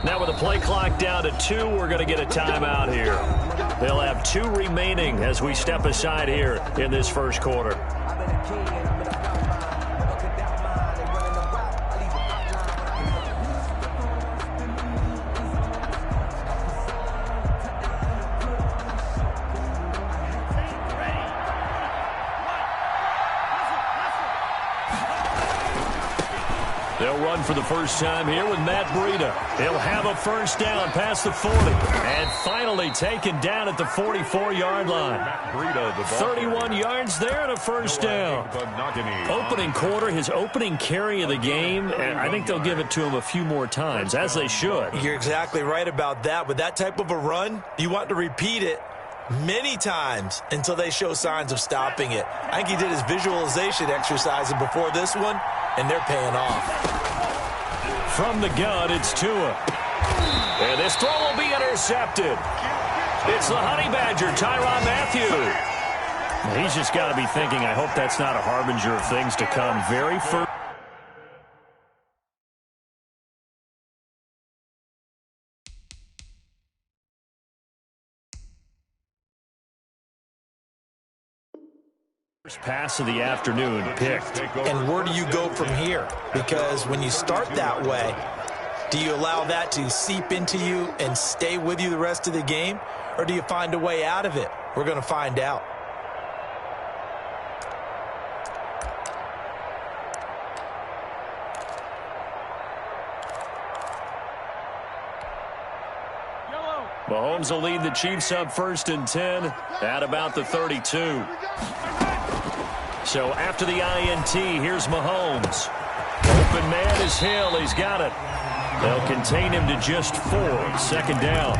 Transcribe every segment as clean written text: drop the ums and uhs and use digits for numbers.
Now with the play clock down to 2, we're going to get a timeout here. They'll have 2 remaining as we step aside here in this first quarter. They'll run for the first time here with Matt Breida. He'll have a first down past the 40. And finally taken down at the 44-yard line. 31 yards there and a first down. Opening quarter, his opening carry of the game, and I think they'll give it to him a few more times, as they should. You're exactly right about that. With that type of a run, you want to repeat it many times until they show signs of stopping it. I think he did his visualization exercises before this one, and they're paying off. From the gun, it's Tua. And this throw will be intercepted. It's the Honey Badger, Tyrann Mathieu. He's just got to be thinking, I hope that's not a harbinger of things to come. Very first. First pass of the afternoon picked. And where do you go from here? Because when you start that way, do you allow that to seep into you and stay with you the rest of the game? Or do you find a way out of it? We're going to find out. Mahomes will lead the Chiefs up 1st and 10 at about the 32. So after the INT, here's Mahomes. Open man is Hill. He's got it. They'll contain him to just 4. 2nd down.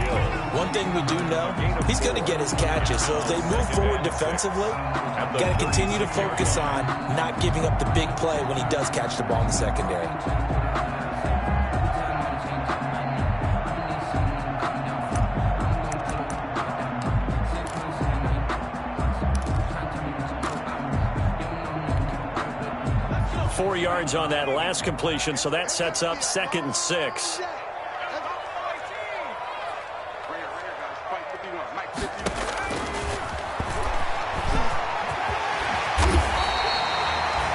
One thing we do know, he's going to get his catches. So as they move forward defensively, got to continue to focus on not giving up the big play when he does catch the ball in the secondary. 4 yards on that last completion, so that sets up 2nd and 6.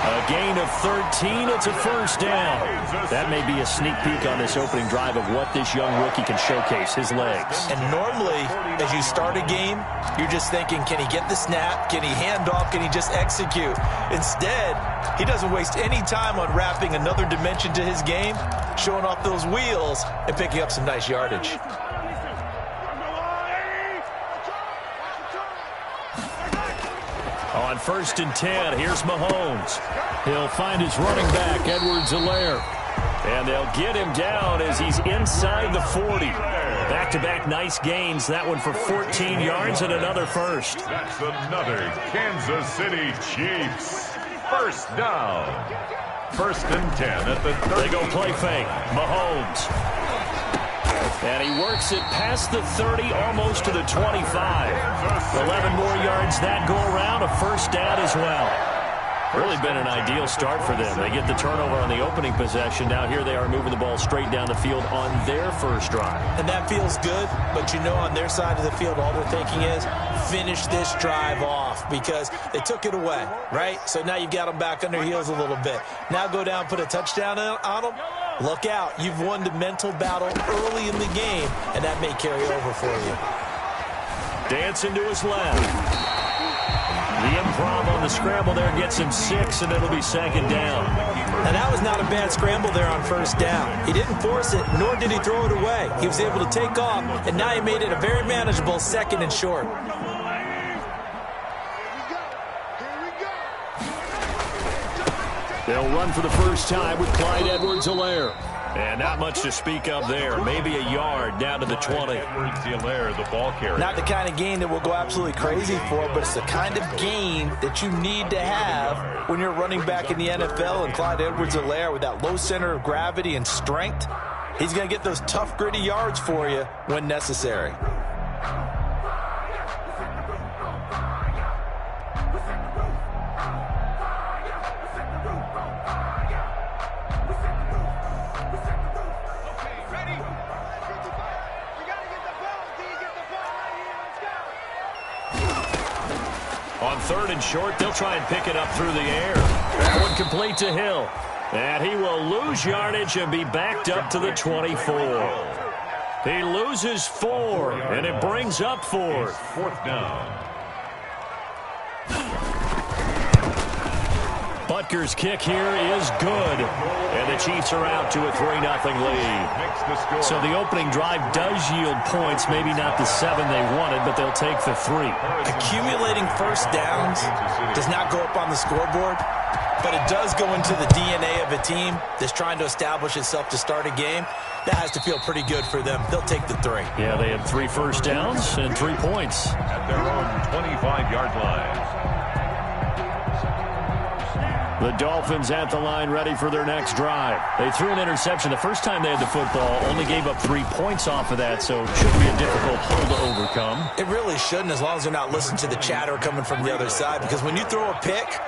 A gain of 13. It's a first down. That may be a sneak peek on this opening drive of what this young rookie can showcase, his legs. And normally, as you start a game, you're just thinking, can he get the snap? Can he hand off? Can he just execute? Instead, he doesn't waste any time on wrapping another dimension to his game, showing off those wheels, and picking up some nice yardage. On 1st and 10, here's Mahomes. He'll find his running back, Edwards-Helaire. And they'll get him down as he's inside the 40. Back-to-back nice gains. That one for 14 yards and another first. That's another Kansas City Chiefs. First down. 1st and 10 at the 30. They go play fake. Mahomes. And he works it past the 30, almost to the 25. 11 more yards that go around, a first down as well. Really been an ideal start for them. They get the turnover on the opening possession. Now here they are moving the ball straight down the field on their first drive. And that feels good, but you know on their side of the field, all they're thinking is finish this drive off because they took it away, right? So now you've got them back on their heels a little bit. Now go down, put a touchdown on them. Look out. You've won the mental battle early in the game, and that may carry over for you. Dancing to his left. The improv on the scramble there gets him 6, and it'll be 2nd down. And that was not a bad scramble there on 1st down. He didn't force it, nor did he throw it away. He was able to take off, and now he made it a very manageable 2nd and short. They'll run for the first time with Clyde Edwards-Helaire. And not much to speak of there. Maybe a yard down to the 20. Edwards-Helaire, the ball carrier. Not the kind of gain that we'll go absolutely crazy for, but it's the kind of gain that you need to have when you're running back in the NFL. And Clyde Edwards-Helaire, with that low center of gravity and strength, he's going to get those tough, gritty yards for you when necessary. 3rd and short. They'll try and pick it up through the air. That one complete to Hill. And he will lose yardage and be backed up to the 24. He loses 4, and it brings up 4th. 4th down. Butker's kick here is good. And the Chiefs are out to a 3-0 lead. So the opening drive does yield points, maybe not the 7 they wanted, but they'll take the 3. Accumulating first downs does not go up on the scoreboard, but it does go into the DNA of a team that's trying to establish itself to start a game. That has to feel pretty good for them. They'll take the 3. Yeah, they had 3 first downs and 3 points. At their own 25-yard line. The Dolphins at the line ready for their next drive. They threw an interception the first time they had the football, only gave up 3 points off of that, so it shouldn't be a difficult hole to overcome. It really shouldn't, as long as they're not listening to the chatter coming from the other side, because when you throw a pick,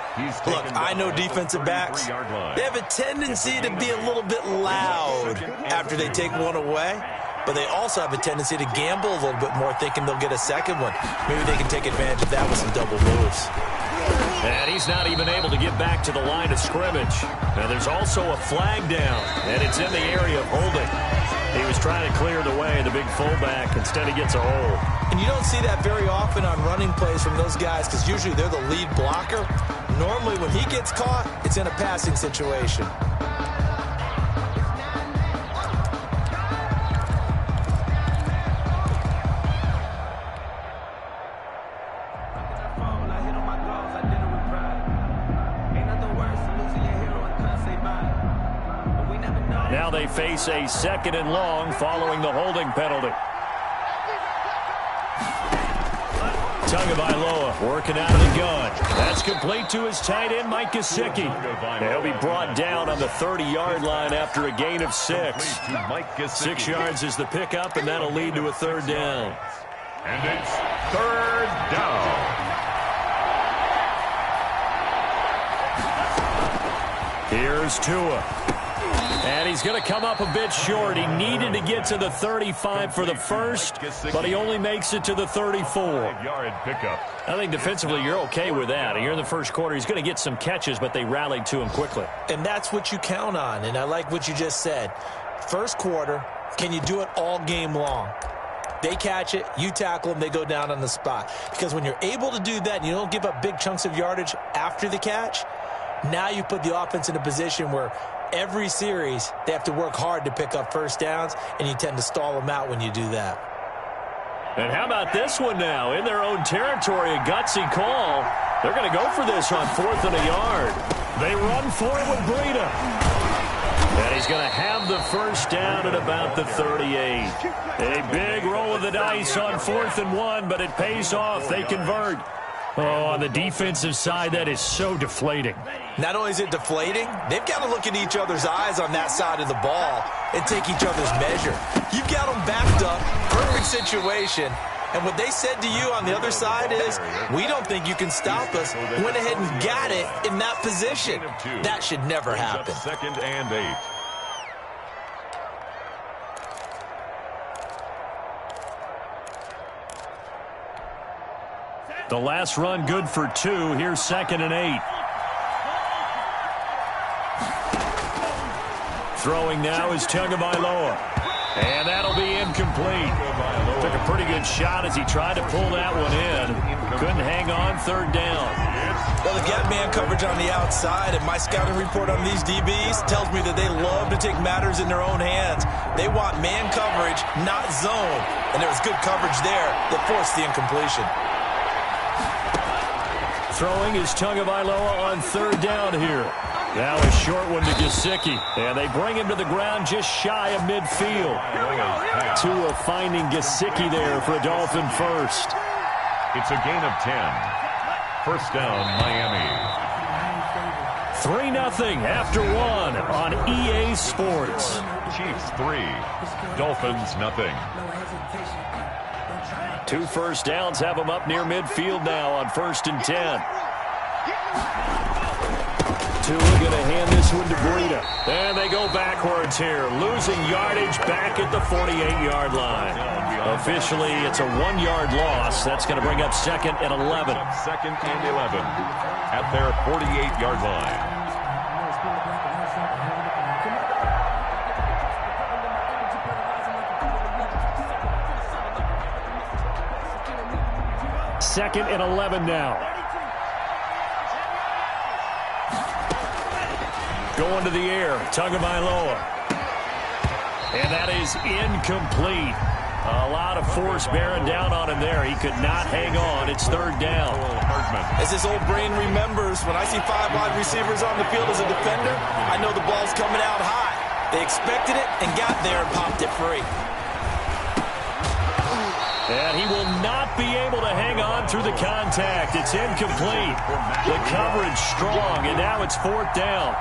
look, I know defensive backs, they have a tendency to be a little bit loud after they take one away, but they also have a tendency to gamble a little bit more, thinking they'll get a second one. Maybe they can take advantage of that with some double moves. And he's not even able to get back to the line of scrimmage. Now there's also a flag down, and it's in the area of holding. He was trying to clear the way, the big fullback. Instead he gets a hold. And you don't see that very often on running plays from those guys, because usually they're the lead blocker. Normally when he gets caught, it's in a passing situation. Now they face a 2nd and long following the holding penalty. Tagovailoa working out of the gun. That's complete to his tight end, Mike Gesicki. He'll be brought down on the 30-yard line after a gain of 6. 6 yards is the pickup, and that'll lead to a 3rd down. And it's 3rd down. Here's Tua. And he's going to come up a bit short. He needed to get to the 35 for the first, but he only makes it to the 34. I think defensively you're okay with that. Here in the first quarter, he's going to get some catches, but they rallied to him quickly. And that's what you count on, and I like what you just said. First quarter, can you do it all game long? They catch it, you tackle them, they go down on the spot. Because when you're able to do that and you don't give up big chunks of yardage after the catch, now you put the offense in a position where every series they have to work hard to pick up first downs, and you tend to stall them out when you do that. And how about this one now? In their own territory, a gutsy call. They're going to go for this on 4th and a yard. They run for it with Breida. And he's going to have the first down at about the 38. A big roll of the dice on 4th and 1, but it pays off. They convert. Oh, on the defensive side, that is so deflating. Not only is it deflating, they've got to look in each other's eyes on that side of the ball and take each other's measure. You've got them backed up, perfect situation, and what they said to you on the other side is, we don't think you can stop us. Went ahead and got it in that position. That should never happen. 2nd and 8. The last run good for 2. Here's 2nd and 8. Throwing now is Tagovailoa. And that'll be incomplete. Took a pretty good shot as he tried to pull that one in. Couldn't hang on. 3rd down. Well, they've got man coverage on the outside, and my scouting report on these DBs tells me that they love to take matters in their own hands. They want man coverage, not zone. And there was good coverage there that forced the incompletion. Throwing is Tagovailoa on 3rd down here. Now a short one to Gesicki. And they bring him to the ground just shy of midfield. Tua finding Gesicki there for a Dolphin first. It's a gain of 10. First down, Miami. 3-0 after 1 on EA Sports. Chiefs 3. Dolphins nothing. 2 first downs have them up near midfield now on 1st and 10. Tua going to hand this one to Breida. And they go back backwards here, losing yardage back at the 48-yard line. Officially, it's a 1-yard loss. That's going to bring up 2nd and 11. 2nd and 11 at their 48-yard line. Second and 11 now. Going to the air, Tagovailoa. And that is incomplete. A lot of force bearing down on him there. He could not hang on. It's 3rd down. As his old brain remembers, when I see 5 wide receivers on the field as a defender, I know the ball's coming out high. They expected it and got there and popped it free. And he will not be able to hang on through the contact. It's incomplete. The coverage strong, and now it's 4th down.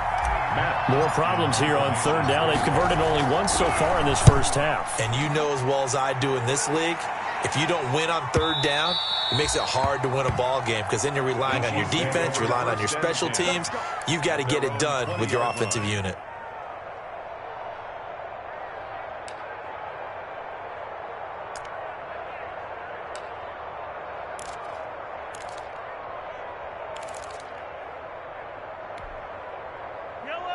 More problems here on 3rd down. They've converted only once so far in this first half. And you know as well as I do in this league, if you don't win on 3rd down, it makes it hard to win a ball game because then you're relying on your defense, you're relying on your special teams. You've got to get it done with your offensive unit.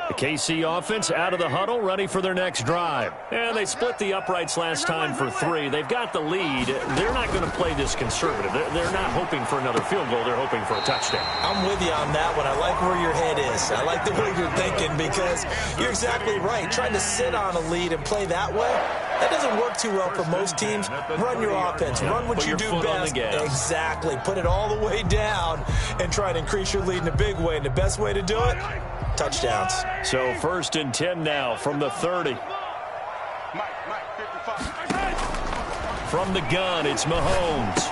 The KC offense out of the huddle, ready for their next drive. And they split the uprights last time for 3. They've got the lead. They're not going to play this conservative. They're not hoping for another field goal. They're hoping for a touchdown. I'm with you on that one. I like where your head is. I like the way you're thinking because you're exactly right. Trying to sit on a lead and play that way, that doesn't work too well for most teams. Run your offense. Run what you do best. Exactly. Put it all the way down and try to increase your lead in a big way. And the best way to do it, touchdowns. So 1st and 10 now from the 30. From the gun, it's Mahomes.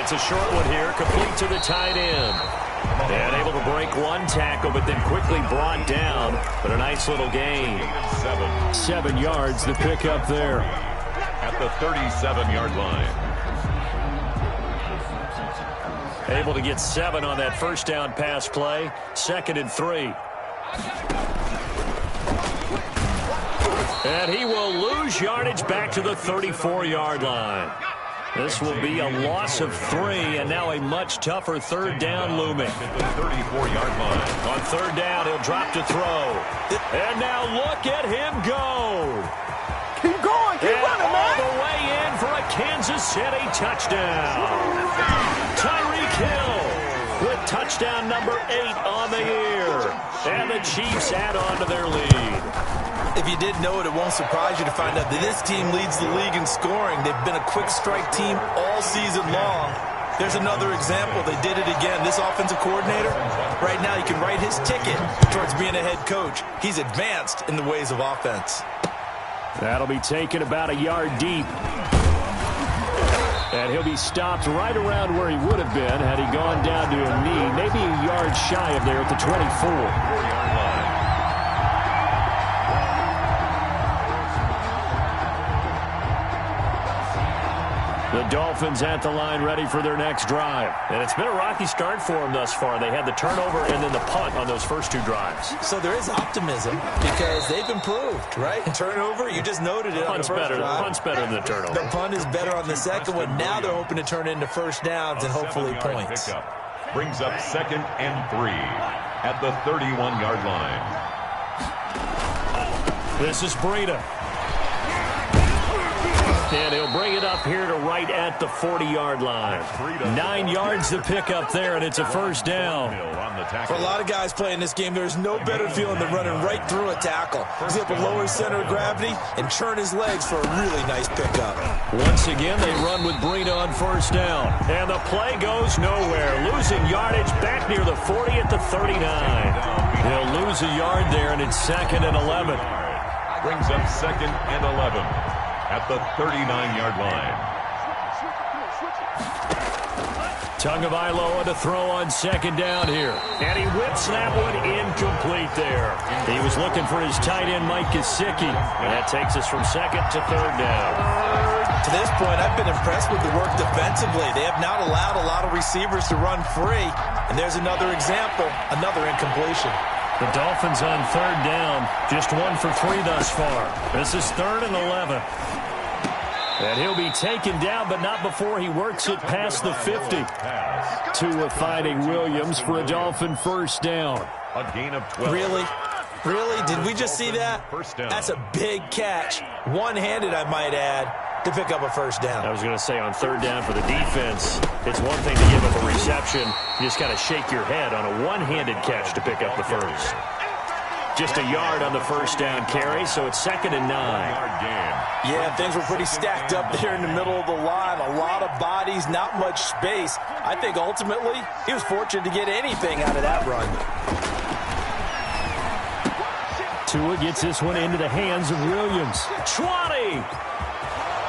It's a short one here, complete to the tight end. And able to break one tackle, but then quickly brought down. But a nice little gain. 7 yards to pick up there. At the 37-yard line. Able to get 7 on that first down pass play. 2nd and 3. And he will lose yardage back to the 34-yard line. This will be a loss of 3, and now a much tougher 3rd down looming. At the 34-yard line. On 3rd down, he'll drop to throw. And now look at him go. Keep going, keep running, man. All the way in for a Kansas City touchdown. Tyreek Hill with touchdown number 8 on the year. And the Chiefs add on to their lead. If you didn't know it, it won't surprise you to find out that this team leads the league in scoring. They've been a quick strike team all season long. There's another example. They did it again. This offensive coordinator, right now you can write his ticket towards being a head coach. He's advanced in the ways of offense. That'll be taken about a yard deep. And he'll be stopped right around where he would have been had he gone down to a knee, maybe a yard shy of there at the 24. The Dolphins at the line ready for their next drive. And it's been a rocky start for them thus far. They had the turnover and then the punt on those first 2 drives. So there is optimism because they've improved, right? Turnover, you just noted it on the first drive. The punt's better than the turnover. The punt is better on the second one. Now they're hoping to turn into first downs and hopefully points. Brings up 2nd and 3 at the 31-yard line. This is Breida. And he'll bring it up here to right at the 40-yard line. 9 yards to pick up there, and it's a first down. For a lot of guys playing this game, there's no better feeling than running right through a tackle. He's able to lower his center of gravity and churn his legs for a really nice pickup. Once again, they run with Breida on first down. And the play goes nowhere. Losing yardage back near the 40 at the 39. He'll lose a yard there, and it's 2nd and 11. Brings up 2nd and 11. At the 39-yard line. Tagovailoa to throw on 2nd down here. And he whips that one incomplete there. He was looking for his tight end, Mike Gesicki. And that takes us from 2nd to 3rd down. To this point, I've been impressed with the work defensively. They have not allowed a lot of receivers to run free. And there's another example, another incompletion. The Dolphins on third down. Just 1 for 3 thus far. This is 3rd and 11. And he'll be taken down, but not before he works it past the 50. Tua fighting Williams for a Dolphin first down. A gain of 12. Really? Really? Did we just see that? That's a big catch. One-handed, I might add, to pick up a first down. I was going to say on third down for the defense, it's one thing to give up a reception. You just got to shake your head on a one-handed catch to pick up the first. Just a yard on the first down carry, so it's 2nd and 9. Yeah, things were pretty stacked up there in the middle of the line. A lot of bodies, not much space. I think ultimately he was fortunate to get anything out of that run. Tua gets this one into the hands of Williams. 20!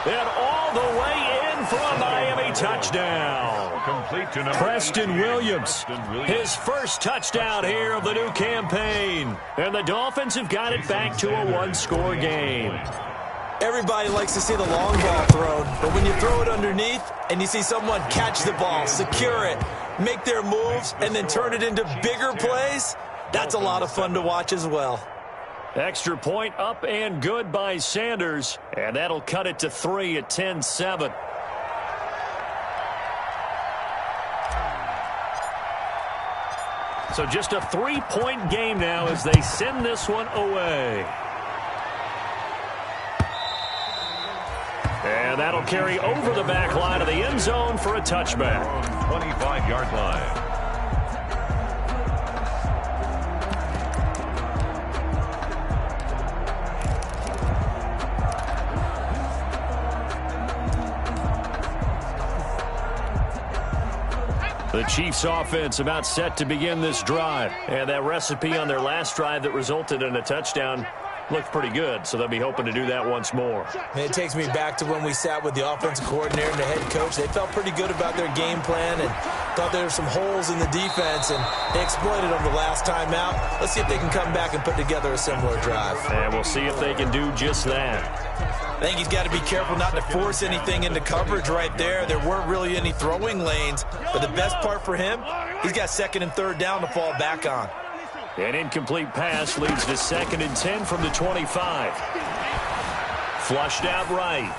And all the way in for a Miami touchdown. Complete to number Preston Williams, his first touchdown here of the new campaign. And the Dolphins have got it back to a one-score game. Everybody likes to see the long ball thrown, but when you throw it underneath and you see someone catch the ball, secure it, make their moves, and then turn it into bigger plays, that's a lot of fun to watch as well. Extra point up and good by Sanders, and that'll cut it to 3 at 10-7. So just a 3-point game now as they send this one away. And that'll carry over the back line of the end zone for a touchback. 25-yard line. The Chiefs offense about set to begin this drive. And that recipe on their last drive that resulted in a touchdown looked pretty good, so they'll be hoping to do that once more. And it takes me back to when we sat with the offensive coordinator and the head coach. They felt pretty good about their game plan and thought there were some holes in the defense, and they exploited them the last time out. Let's see if they can come back and put together a similar drive. And we'll see if they can do just that. I think he's got to be careful not to force anything into coverage right there. There weren't really any throwing lanes, but the best part for him, he's got 2nd and 3rd down to fall back on. An incomplete pass leads to 2nd and 10 from the 25. Flushed out right.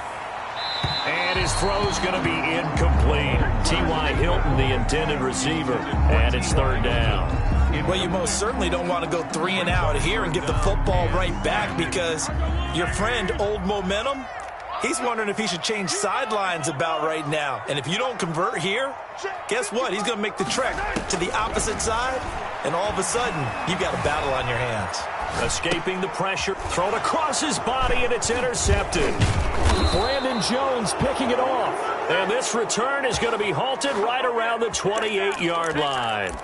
And his throw's going to be incomplete. T.Y. Hilton, the intended receiver, and it's 3rd down. Well, you most certainly don't want to go 3 and out here and give the football right back because your friend, Old Momentum, he's wondering if he should change sidelines about right now. And if you don't convert here, guess what? He's going to make the trek to the opposite side, and all of a sudden, you've got a battle on your hands. Escaping the pressure, thrown across his body, and it's intercepted. Brandon Jones picking it off. And this return is going to be halted right around the 28-yard line.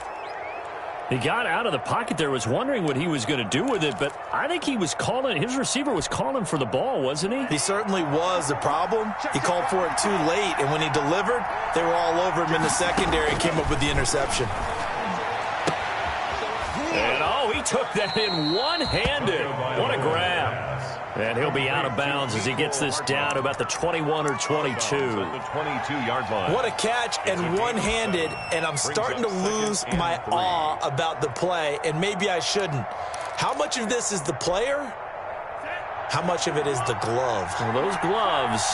He got out of the pocket there, was wondering what he was going to do with it, but I think he was calling, his receiver was calling for the ball, wasn't he? He certainly was. The problem, he called for it too late, and when he delivered, they were all over him in the secondary and came up with the interception. And oh, he took that in one-handed. What a grab. And he'll be out of bounds as he gets this down to about the 21 or 22. The 22-yard line. What a catch and one-handed, and I'm starting to lose my awe about the play, and maybe I shouldn't. How much of this is the player? How much of it is the glove? Well, those gloves,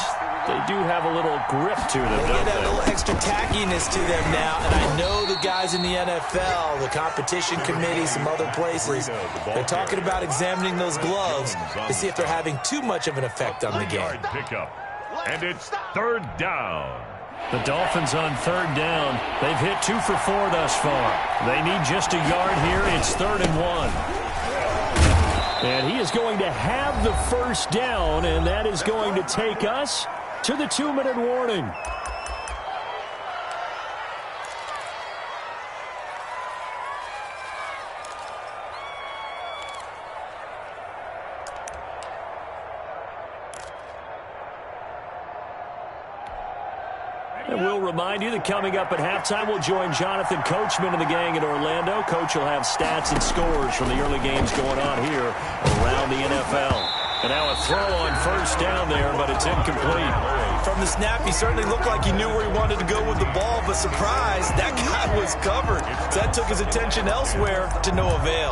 they do have a little grip to them, They don't get a they? little extra tackiness to them now, and I know the guys in the NFL, the competition committee, some other places, they're talking about examining those gloves to see if they're having too much of an effect on the game. Pickup. And it's 3rd down. The Dolphins on 3rd down. They've hit 2 for 4 thus far. They need just a yard here. It's 3rd and 1. And he is going to have the first down, and that is going to take us to the 2-minute warning. And we'll remind you that coming up at halftime, we'll join Jonathan Coachman and the gang in Orlando. Coach will have stats and scores from the early games going on here around the NFL. And now a throw on first down there, but it's incomplete. From the snap, he certainly looked like he knew where he wanted to go with the ball, but surprise, that guy was covered. So that took his attention elsewhere to no avail.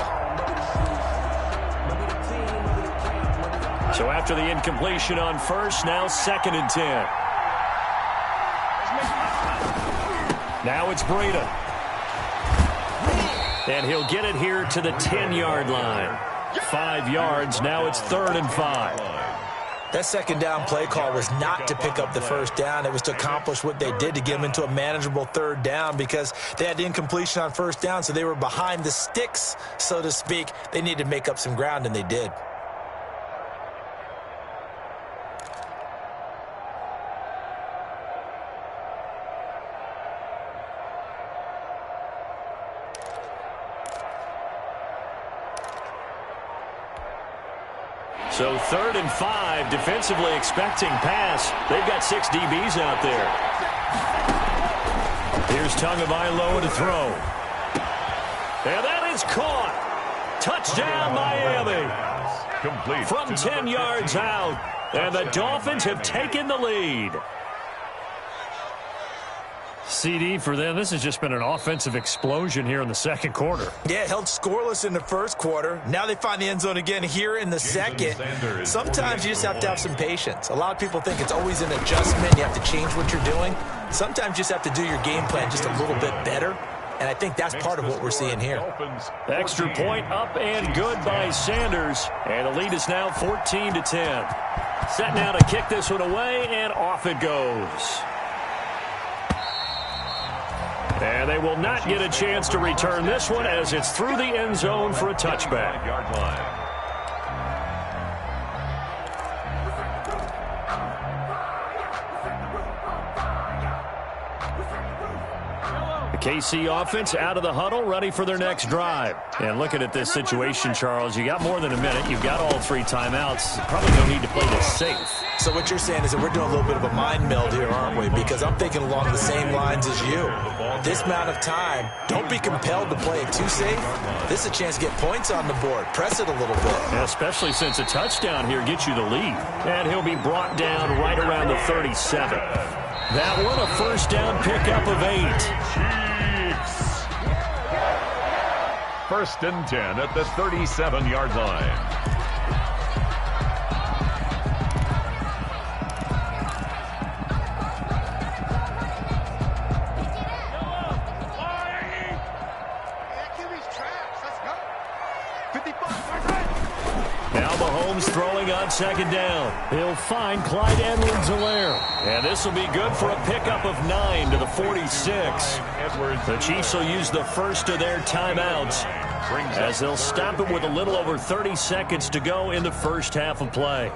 So after the incompletion on first, now 2nd and 10. Now it's Breida. And he'll get it here to the 10-yard line. 5 yards. Now it's 3rd and 5. That second down play call was not to pick up the first down. It was to accomplish what they did to get them into a manageable 3rd down because they had the incompletion on first down, so they were behind the sticks, so to speak. They needed to make up some ground, and they did. So 3rd and 5, defensively expecting pass. They've got 6 DBs out there. Here's Tagovailoa to throw. And that is caught. Touchdown, Miami. Complete From 10 yards out. And the Dolphins have taken the lead. CD for them. This has just been an offensive explosion here in the second quarter. Yeah, held scoreless in the first quarter. Now they find the end zone again here in the second. Sometimes you just have to have some patience. A lot of people think it's always an adjustment. You have to change what you're doing. Sometimes you just have to do your game plan just a little bit better. And I think that's part of what we're seeing here. Extra point up and good by Sanders. And the lead is now 14-10. Set now to kick this one away, and off it goes. And they will not get a chance to return this one as it's through the end zone for a touchback. The KC offense out of the huddle, ready for their next drive. And looking at this situation, Charles, you got more than a minute. You've got all 3 timeouts. Probably no need to play this safe. So what you're saying is that we're doing a little bit of a mind meld here, aren't we? Because I'm thinking along the same lines as you. This amount of time, don't be compelled to play it too safe. This is a chance to get points on the board. Press it a little bit. Yeah, especially since a touchdown here gets you the lead. And he'll be brought down right around the 37. That one a first down pickup of 8. First and 10 at the 37-yard line. Now Mahomes throwing on second down. He'll find Clyde Edwards-Helaire. And this will be good for a pickup of 9 to the 46. The Chiefs will use the first of their timeouts as they'll stop it with a little over 30 seconds to go in the first half of play.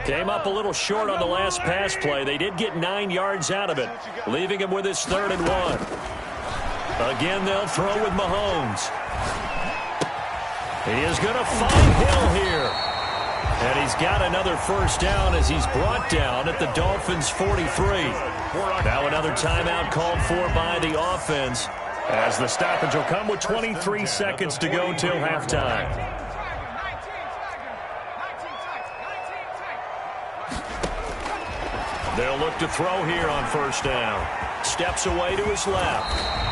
Came up a little short on the last pass play. They did get 9 yards out of it, leaving him with his 3rd and 1. Again, they'll throw with Mahomes. He is going to find Hill here. And he's got another first down as he's brought down at the Dolphins' 43. Now another timeout called for by the offense as the stoppage will come with 23 seconds to go till halftime. They'll look to throw here on first down. Steps away to his left.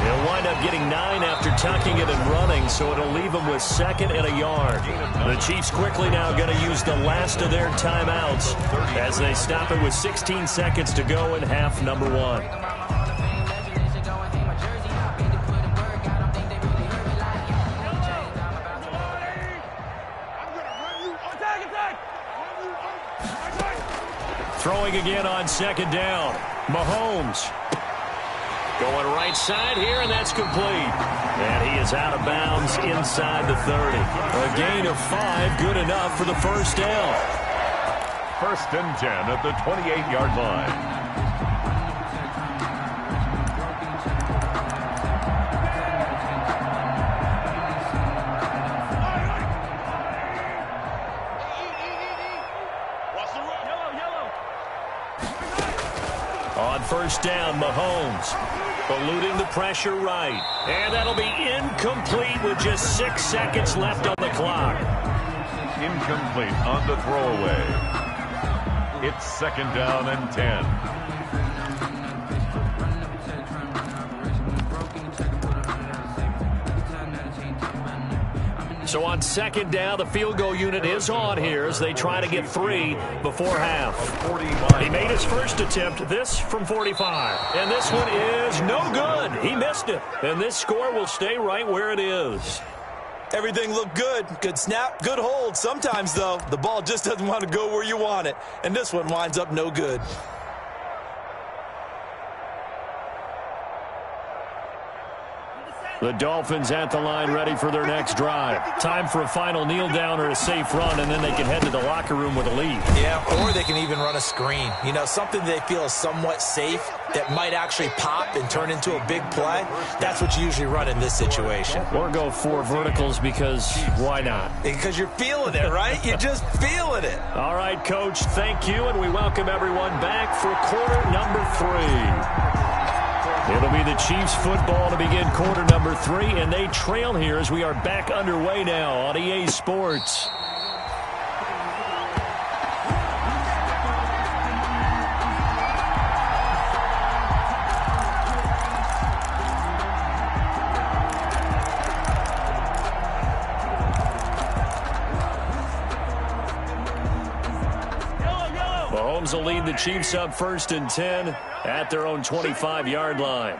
He'll wind up getting 9 after tucking it and running, so it'll leave him with 2nd and a yard. The Chiefs quickly now going to use the last of their timeouts as they stop it with 16 seconds to go in half number 1. Throwing again on second down. Mahomes going right side here, and that's complete. And he is out of bounds inside the 30. A gain of 5, good enough for the first down. First and 10 at the 28-yard line. On first down, Mahomes eluding the pressure right. And that'll be incomplete with just 6 seconds left on the clock. Incomplete on the throwaway. It's 2nd down and 10. So on second down, the field goal unit is on here as they try to get 3 before half. He made his first attempt, this from 45. And this one is no good. He missed it. And this score will stay right where it is. Everything looked good. Good snap, good hold. Sometimes, though, the ball just doesn't want to go where you want it. And this one winds up no good. The Dolphins at the line ready for their next drive. Time for a final kneel down or a safe run, and then they can head to the locker room with a lead. Yeah, or they can even run a screen. You know, something they feel is somewhat safe that might actually pop and turn into a big play. That's what you usually run in this situation. Or go 4 verticals because why not? Because you're feeling it, right? You're just feeling it. All right, Coach, thank you, and we welcome everyone back for quarter number 3. It'll be the Chiefs football to begin quarter number 3, and they trail here as we are back underway now on EA Sports. Mahomes will lead the Chiefs up 1st and 10 at their own 25-yard line.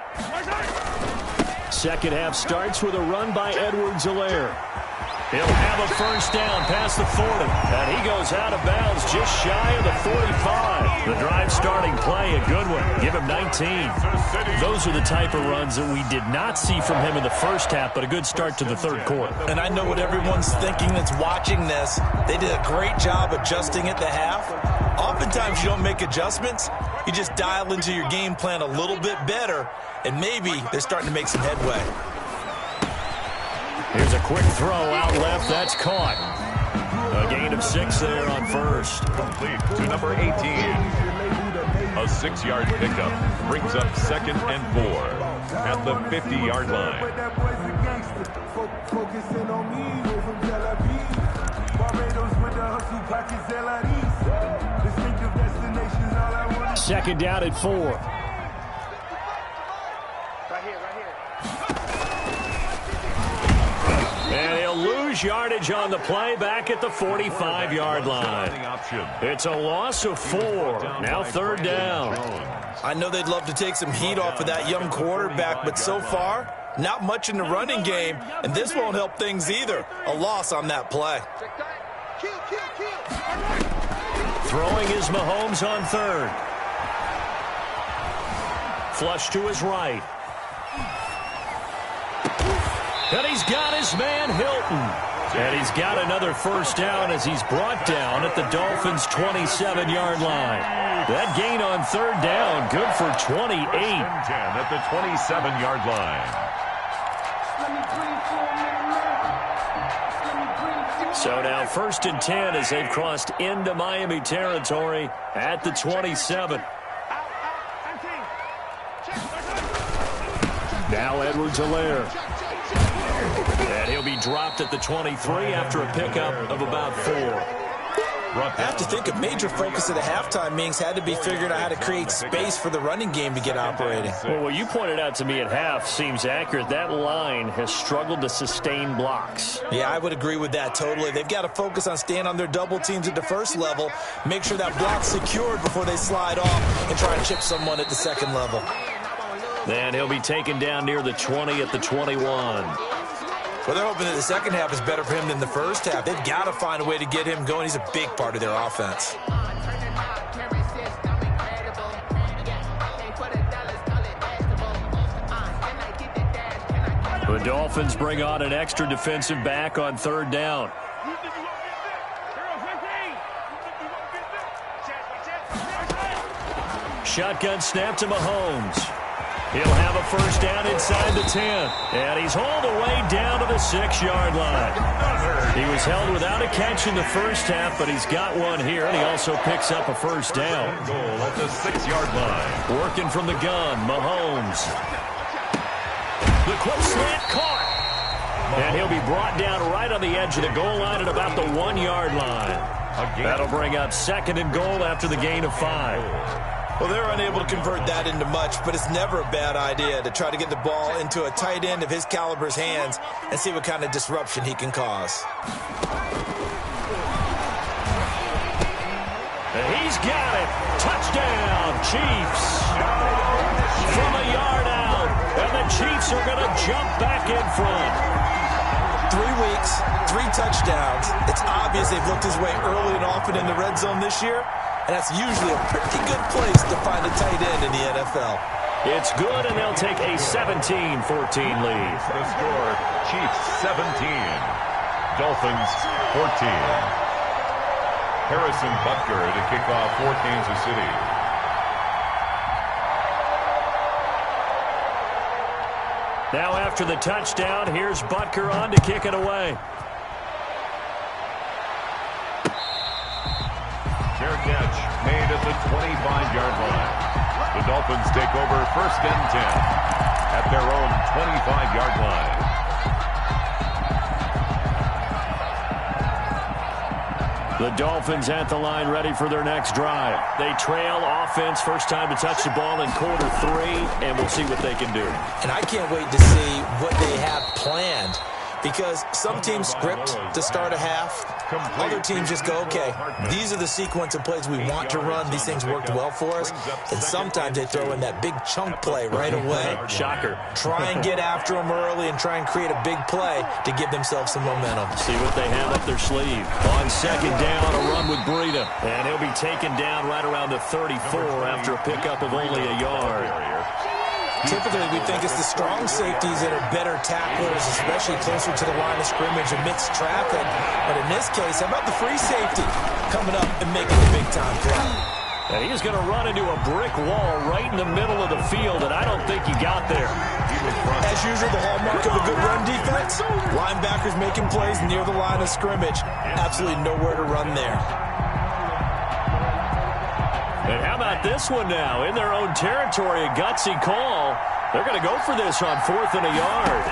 Second half starts with a run by Edwards-Helaire. He'll have a first down past the 40, and he goes out of bounds just shy of the 45. The drive starting play, a good one. Give him 19. Those are the type of runs that we did not see from him in the first half, but a good start to the third quarter. And I know what everyone's thinking that's watching this. They did a great job adjusting at the half. Oftentimes you don't make adjustments. You just dial into your game plan a little bit better, and maybe they're starting to make some headway. Here's a quick throw out left. That's caught. A gain of 6 there on first. Complete to number 18. A 6-yard pickup brings up 2nd and 4 at the 50-yard line. Second down at 4. And he'll lose yardage on the play back at the 45-yard line. It's a loss of 4. Now 3rd down. I know they'd love to take some heat off of that young quarterback, but so far, not much in the running game, and this won't help things either. A loss on that play. Throwing is Mahomes on 3rd. Flush to his right. And he's got his man, Hilton. And he's got another first down as he's brought down at the Dolphins' 27-yard line. That gain on 3rd down, good for 28. 10 at the 27-yard line. So now 1st and 10 as they've crossed into Miami territory at the 27. Now Edwards-Helaire. And he'll be dropped at the 23 after a pickup of about 4. I have to think a major focus of the halftime meetings had to be figuring out how to create space for the running game to get operating. Well, what you pointed out to me at half seems accurate. That line has struggled to sustain blocks. Yeah, I would agree with that totally. They've got to focus on staying on their double teams at the first level, make sure that block's secured before they slide off and try and chip someone at the second level. Then he'll be taken down near the 20 at the 21. Well, they're hoping that the second half is better for him than the first half. They've got to find a way to get him going. He's a big part of their offense. The Dolphins bring on an extra defensive back on 3rd down. Shotgun snap to Mahomes. He'll have a first down inside the 10. And he's hauled away down to the 6-yard line. He was held without a catch in the first half, but he's got one here, and he also picks up a first down. Goal at the 6-yard line. Working from the gun, Mahomes. The quick slant caught. And he'll be brought down right on the edge of the goal line at about the 1-yard line. That'll bring up 2nd and goal after the gain of 5. Well, they're unable to convert that into much, but it's never a bad idea to try to get the ball into a tight end of his caliber's hands and see what kind of disruption he can cause. He's got it. Touchdown, Chiefs. From a yard out, and the Chiefs are going to jump back in front. 3 weeks, 3 touchdowns. It's obvious they've looked his way early and often in the red zone this year, and that's usually a pretty good place to find a tight end in the NFL. It's good, and they'll take a 17-14 lead. The score, Chiefs 17, Dolphins 14. Harrison Butker to kick off for Kansas City. Now after the touchdown, here's Butker on to kick it away. Fair catch made at the 25-yard line. The Dolphins take over 1st and 10 at their own 25-yard line. The Dolphins at the line ready for their next drive. They trail offense, first time to touch the ball in quarter 3, and we'll see what they can do. And I can't wait to see what they have planned, because some teams script to start a half. Other teams just go, okay, these are the sequence of plays we want to run. These things worked well for us. And sometimes they throw in that big chunk play right away. Shocker. Try and get after them early and try and create a big play to give themselves some momentum. See what they have up their sleeve. On 2nd down, a run with Breida. And he'll be taken down right around the 34 after a pickup of only a yard. Typically, we think it's the strong safeties that are better tacklers, especially closer to the line of scrimmage amidst traffic. But in this case, how about the free safety coming up and making a big-time play? And he's going to run into a brick wall right in the middle of the field, and I don't think he got there. As usual, the hallmark of a good run defense, linebackers making plays near the line of scrimmage. Absolutely nowhere to run there. And how about this one now? In their own territory, a gutsy call. They're going to go for this on 4th and a yard.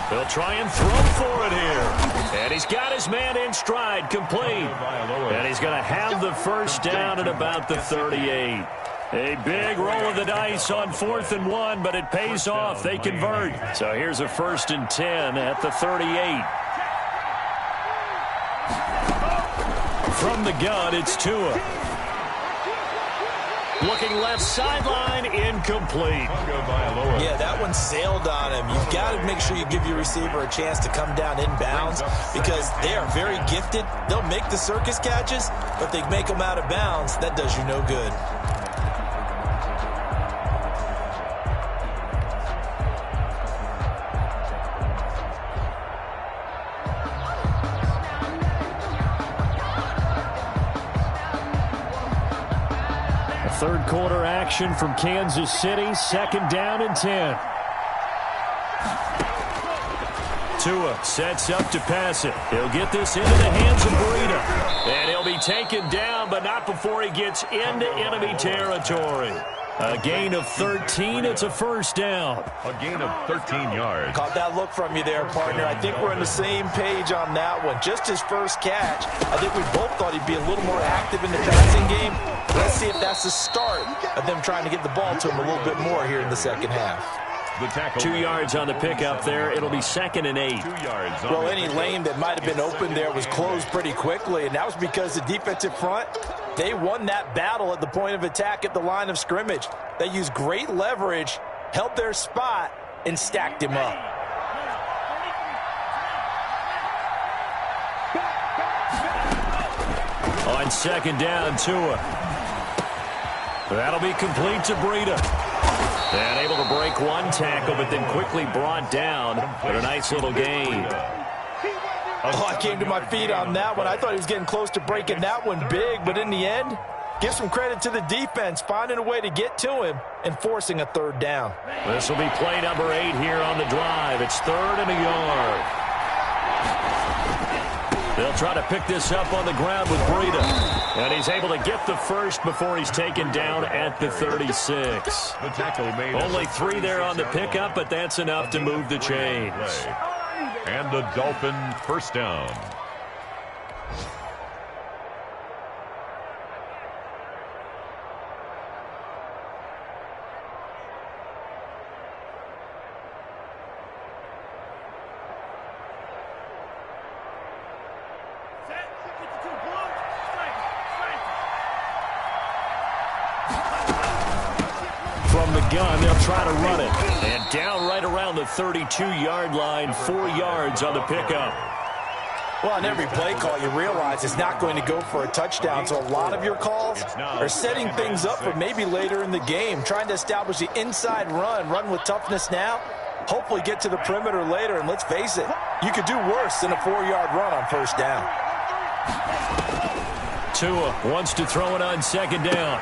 They'll try and throw for it here. And he's got his man in stride, complete. And he's going to have the first down at about the 38. A big roll of the dice on 4th and 1, but it pays off. They convert. So here's a 1st and 10 at the 38. From the gun, it's Tua. Looking left sideline, incomplete. Yeah, that one sailed on him. You've got to make sure you give your receiver a chance to come down inbounds, because they are very gifted. They'll make the circus catches, but they make them out of bounds. That does you no good. Third quarter action from Kansas City. 2nd down and 10. Tua sets up to pass it. He'll get this into the hands of Breida. And he'll be taken down, but not before he gets into enemy territory. A gain of 13. It's a 1st down. A gain of 13 yards. Caught that look from you there, partner. I think we're on the same page on that one. Just his first catch. I think we both thought he'd be a little more active in the passing game. Let's see if that's the start of them trying to get the ball to him a little bit more here in the second half. The tackle 2 yards on the pickup there. It'll be 2nd and 8. 2 yards. Well, any lane that might have been open there was closed pretty quickly, and that was because the defensive front, they won that battle at the point of attack at the line of scrimmage. They used great leverage, held their spot, and stacked him up. On 2nd down, Tua. That'll be complete to Breida. And able to break one tackle, but then quickly brought down. But a nice little gain. Oh, I came to my feet on that one. I thought he was getting close to breaking that one big, but in the end, give some credit to the defense, finding a way to get to him and forcing a 3rd down. This will be play number 8 here on the drive. It's 3rd and a yard. They'll try to pick this up on the ground with Breida. And he's able to get the first before he's taken down at the 36. The tackle made. Only 3 there on the pickup, but that's enough to move the chains. And the Dolphin 1st down. from the gun. They'll try to run it. And down right around the 32-yard line, 4 yards on the pickup. Well, on every play call, you realize it's not going to go for a touchdown, so a lot of your calls are setting things up for maybe later in the game, trying to establish the inside run with toughness now, hopefully get to the perimeter later, and let's face it, you could do worse than a 4-yard run on first down. Tua wants to throw it on second down.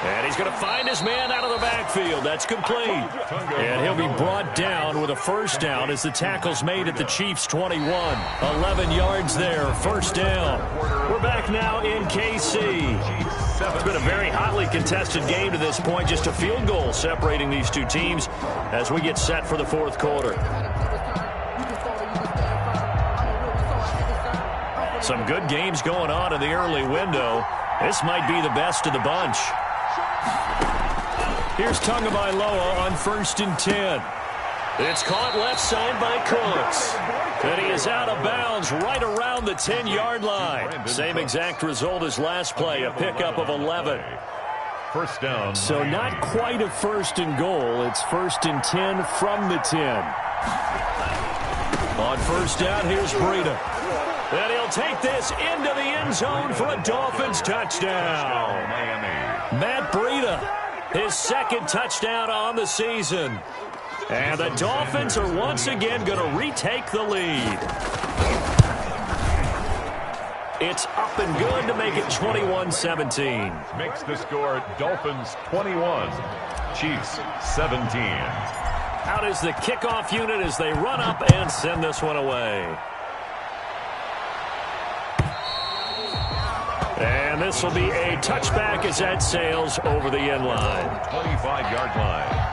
And he's going to find his man out of the backfield. That's complete. And he'll be brought down with a first down as the tackle's made at the Chiefs' 21. 11 yards there, first down. We're back now in KC. It's been a very hotly contested game to this point. Just a field goal separating these two teams as we get set for the fourth quarter. Some good games going on in the early window. This might be the best of the bunch. Here's Tagovailoa on 1st and 10. It's caught left side by Cooks. And he is out of bounds right around the 10-yard line. Same exact result as last play, a pickup of 11. First down. So not quite a 1st and goal. It's 1st and 10 from the 10. On first down, here's Breida. And he'll take this into the end zone for a Dolphins touchdown. Matt Breida, his second touchdown on the season. And the Dolphins are once again going to retake the lead. It's up and good to make it 21-17. Makes the score Dolphins 21, Chiefs 17. Out is the kickoff unit as they run up and send this one away. And this will be a touchback as that sails over the end line. 25-yard line.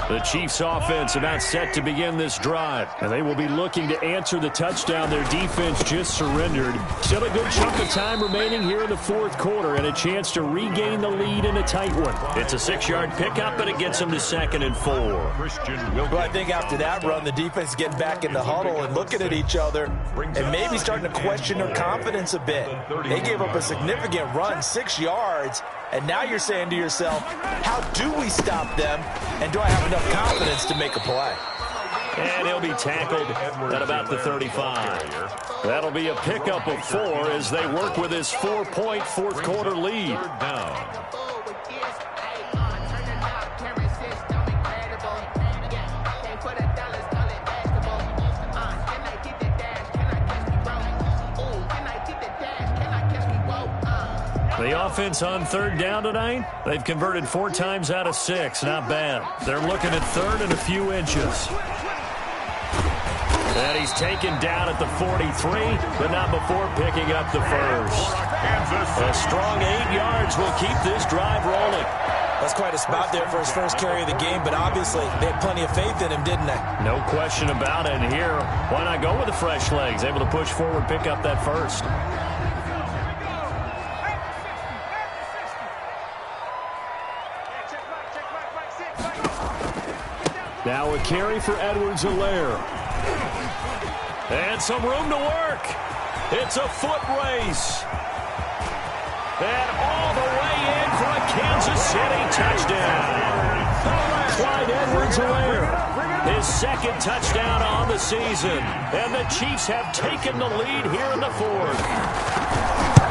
The Chiefs offense about set to begin this drive, and they will be looking to answer the touchdown their defense just surrendered. Still a good chunk of time remaining here in the fourth quarter and a chance to regain the lead in a tight one. It's a 6-yard pickup, but it gets them to 2nd and 4. Well, I think after that run, the defense getting back in the huddle and looking at each other and maybe starting to question their confidence a bit. They gave up a significant run, 6 yards, and now you're saying to yourself, how do we stop them, and do I have enough confidence to make a play? And he'll be tackled at about the 35. That'll be a pickup of 4 as they work with his 4-point fourth quarter lead. Down. The offense on 3rd down tonight, they've converted 4 times out of 6. Not bad. They're looking at 3rd and a few inches. And he's taken down at the 43, but not before picking up the first. A strong 8 yards will keep this drive rolling. That's quite a spot there for his first carry of the game, but obviously they had plenty of faith in him, didn't they? No question about it. And here, why not go with the fresh legs? Able to push forward, pick up that first. Now a carry for Edwards-Helaire. And some room to work. It's a foot race. And all the way in for a Kansas City touchdown. Clyde Edwards-Helaire, his second touchdown on the season. And the Chiefs have taken the lead here in the fourth.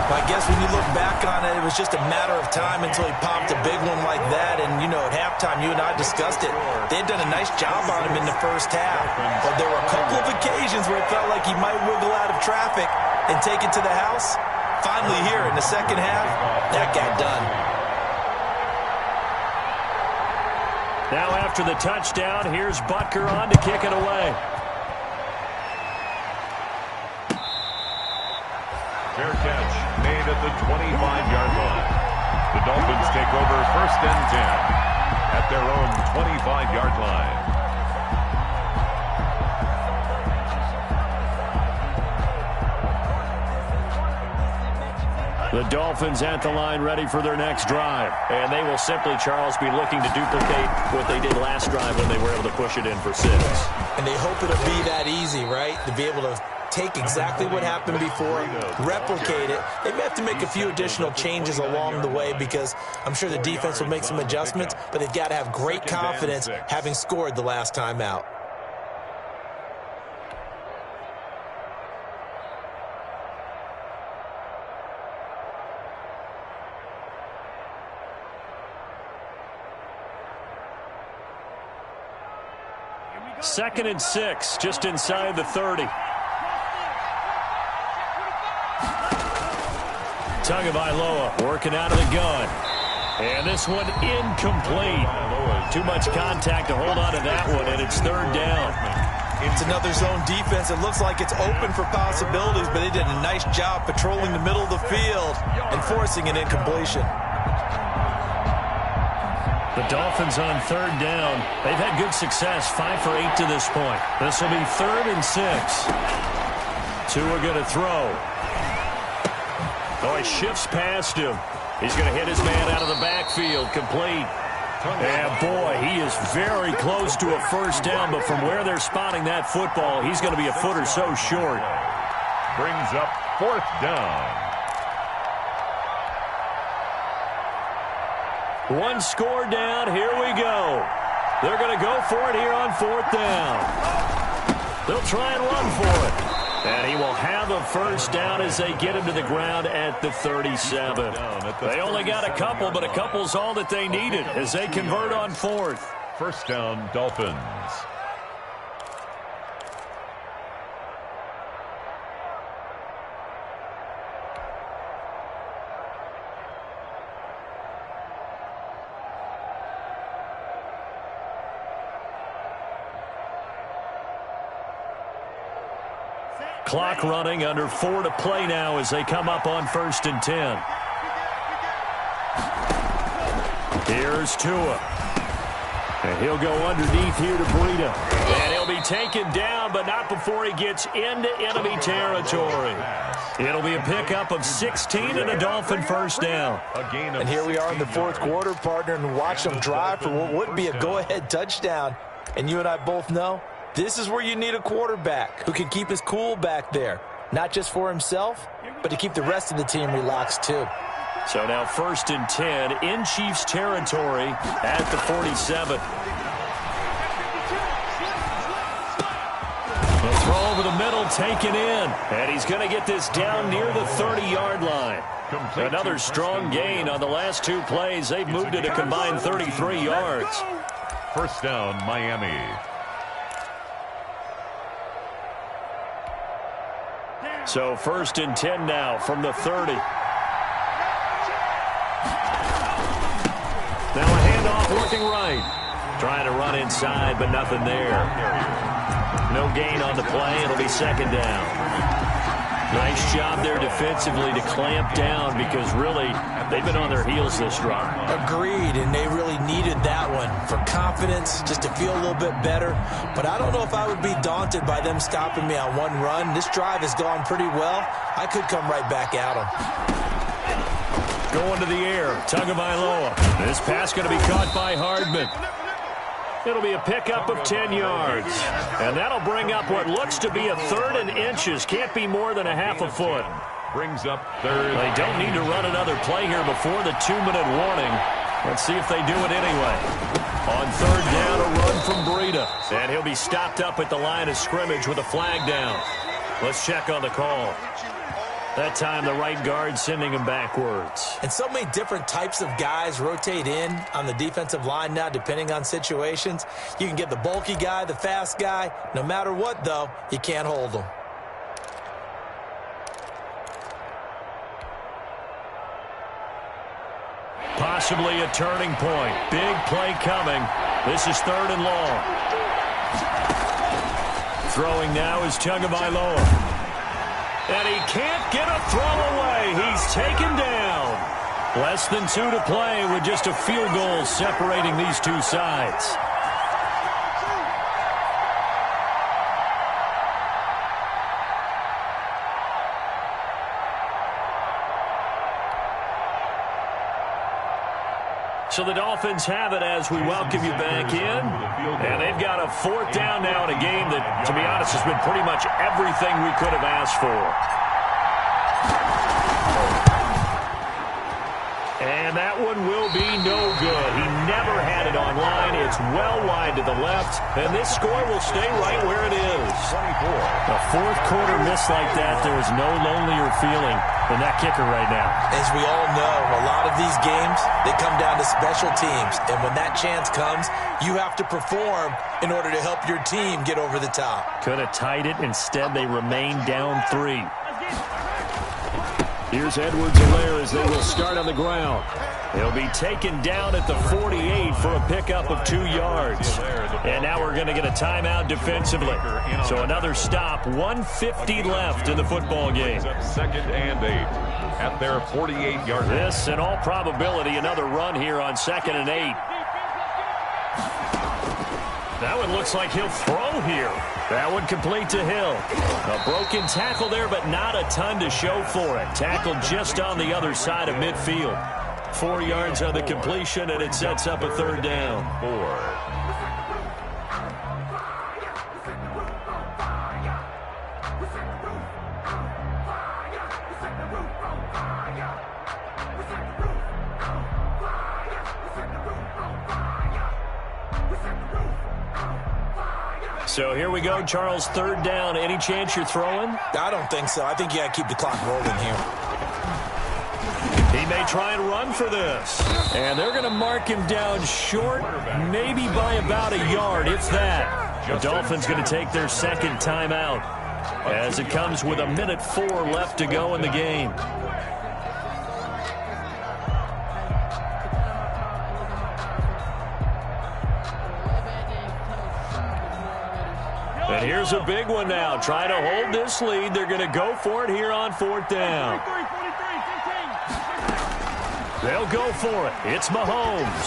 I guess when you look back on it, it was just a matter of time until he popped a big one like that. And, you know, at halftime, you and I discussed it. They had done a nice job on him in the first half. But there were a couple of occasions where it felt like he might wiggle out of traffic and take it to the house. Finally here in the second half, that got done. Now after the touchdown, here's Butker on to kick it away. Fair catch made at the 25-yard line. The Dolphins take over 1st and 10 at their own 25-yard line. The Dolphins at the line ready for their next drive. And they will simply, Charles, be looking to duplicate what they did last drive when they were able to push it in for 6. And they hope it'll be that easy, right? To be able to take exactly what happened before, replicate it. They may have to make a few additional changes along the way because I'm sure the defense will make some adjustments, but they've got to have great confidence having scored the last time out. Second and 6, just inside the 30. Tagovailoa working out of the gun. And this one incomplete. Too much contact to hold on to that one, and it's 3rd down. It's another zone defense. It looks like it's open for possibilities, but they did a nice job patrolling the middle of the field and forcing an incompletion. The Dolphins on 3rd down. They've had good success, 5 for 8 to this point. This will be 3rd and 6. Tua going to throw. Oh, he shifts past him. He's going to hit his man out of the backfield, complete. And boy, he is very close to a first down, but from where they're spotting that football, he's going to be a foot or so short. Brings up 4th down. One score down. Here we go. They're going to go for it here on 4th down. They'll try and run for it. And he will have a first down as they get him to the ground at the 37. They only got a couple, but a couple's all that they needed as they convert on 4th. First down, Dolphins. Clock running, under 4 to play now as they come up on 1st and 10. Here's Tua. And he'll go underneath here to Breida. And he'll be taken down, but not before he gets into enemy territory. It'll be a pickup of 16 and a Dolphin first down. And here we are in the 4th quarter, partner, and watch them drive for what would be a go-ahead touchdown. And you and I both know this is where you need a quarterback who can keep his cool back there, not just for himself, but to keep the rest of the team relaxed too. So now 1st and 10 in Chiefs territory at the 47. The throw over the middle taken in, and he's going to get this down near the 30-yard line. Another strong gain on the last 2 plays. They've moved it a combined 33 yards. First down, Miami. So 1st and 10 now from the 30. Now a handoff looking right. Trying to run inside, but nothing there. No gain on the play. It'll be 2nd down. Nice job there defensively to clamp down because really they've been on their heels this drive. Agreed, and they really needed that one for confidence, just to feel a little bit better. But I don't know if I would be daunted by them stopping me on one run. This drive has gone pretty well. I could come right back at them. Going to the air, Tagovailoa. This pass going to be caught by Hardman. It'll be a pickup of 10 yards. And that'll bring up what looks to be a 3rd and inches. Can't be more than a half a foot. Brings up 3rd. They don't need to run another play here before the 2-minute warning. Let's see if they do it anyway. On 3rd down, a run from Breida. And he'll be stopped up at the line of scrimmage with a flag down. Let's check on the call. That time, the right guard sending him backwards. And so many different types of guys rotate in on the defensive line now, depending on situations. You can get the bulky guy, the fast guy. No matter what, though, you can't hold them. Possibly a turning point. Big play coming. This is 3rd and long. Throwing now is Tagovailoa. And he can't get a throw away. He's taken down. Less than 2 to play with just a field goal separating these two sides. So the Dolphins have it as we welcome you back in. And they've got a 4th down now in a game that, to be honest, has been pretty much everything we could have asked for. And that one will be no good. He never had it online. It's well wide to the left. And this score will stay right where it is. A 4th quarter miss like that, there is no lonelier feeling than that kicker right now. As we all know, a lot of these games, they come down to special teams. And when that chance comes, you have to perform in order to help your team get over the top. Could have tied it. Instead, they remain down 3. Here's Edwards-Helaire as they will start on the ground. He'll be taken down at the 48 for a pickup of 2 yards. And now we're going to get a timeout defensively. So another stop, 1:50 left in the football game. 2nd and 8 at their 48-yard line. This, in all probability, another run here on 2nd and 8. That one looks like he'll throw here. That one complete to Hill. A broken tackle there, but not a ton to show for it. Tackled just on the other side of midfield. 4 yards on the completion, and it sets up a 3rd down. 4. So here we go, Charles, 3rd down. Any chance you're throwing? I don't think so. I think you got to keep the clock rolling here. He may try and run for this. And they're going to mark him down short, maybe by about a yard, if that. The Dolphins going to take their 2nd timeout as it comes with 1:04 left to go in the game. And here's a big one now. Trying to hold this lead. They're going to go for it here on 4th down. They'll go for it. It's Mahomes.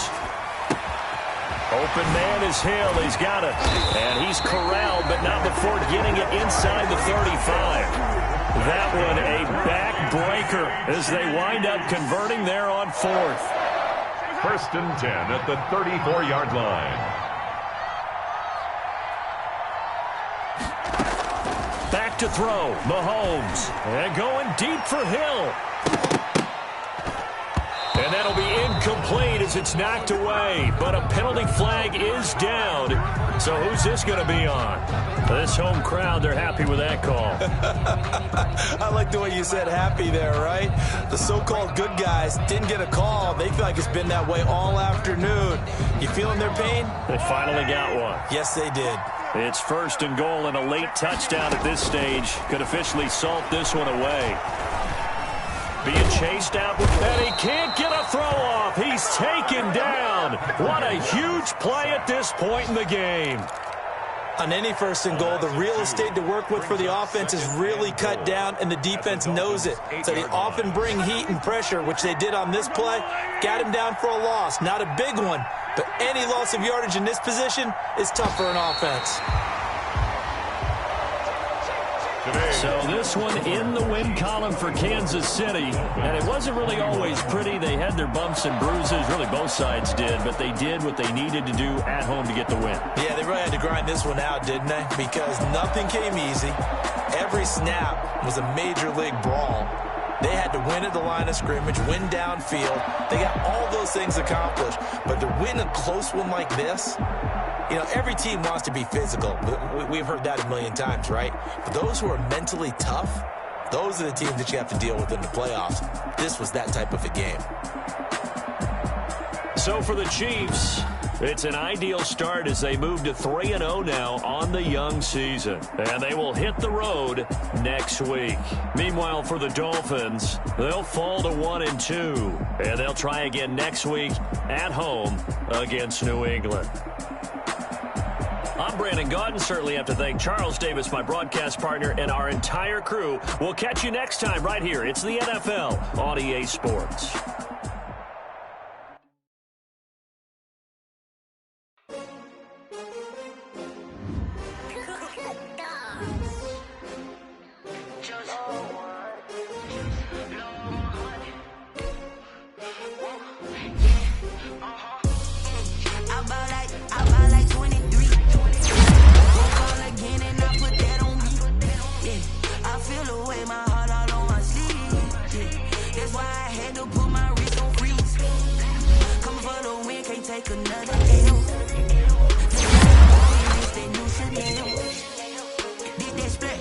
Open man is Hill. He's got it. And he's corralled, but not before getting it inside the 35. That one a backbreaker as they wind up converting there on 4th. 1st and 10 at the 34-yard line. Back to throw, Mahomes. And going deep for Hill. And that'll be incomplete as it's knocked away. But a penalty flag is down. So who's this going to be on? This home crowd, they're happy with that call. I like the way you said happy there, right? The so-called good guys didn't get a call. They feel like it's been that way all afternoon. You feeling their pain? They finally got one. Yes, they did. It's 1st and goal and a late touchdown at this stage. Could officially salt this one away. Being chased out, and he can't get a throw off. He's taken down. What a huge play at this point in the game. On any 1st and goal, the real estate to work with for the offense is really cut down, and the defense knows it. So they often bring heat and pressure, which they did on this play. Got him down for a loss. Not a big one, but any loss of yardage in this position is tough for an offense. So this one in the win column for Kansas City. And it wasn't really always pretty. They had their bumps and bruises. Really, both sides did. But they did what they needed to do at home to get the win. Yeah, they really had to grind this one out, didn't they? Because nothing came easy. Every snap was a major league brawl. They had to win at the line of scrimmage, win downfield. They got all those things accomplished. But to win a close one like this, you know, every team wants to be physical. We've heard that a million times, right? But those who are mentally tough, those are the teams that you have to deal with in the playoffs. This was that type of a game. So for the Chiefs, it's an ideal start as they move to 3-0 now on the young season. And they will hit the road next week. Meanwhile, for the Dolphins, they'll fall to 1-2. And they'll try again next week at home against New England. I'm Brandon Gaudin. Certainly have to thank Charles Davis, my broadcast partner, and our entire crew. We'll catch you next time right here. It's the NFL on EA Sports. Uh-huh. take another L. They new Chanel. Did that split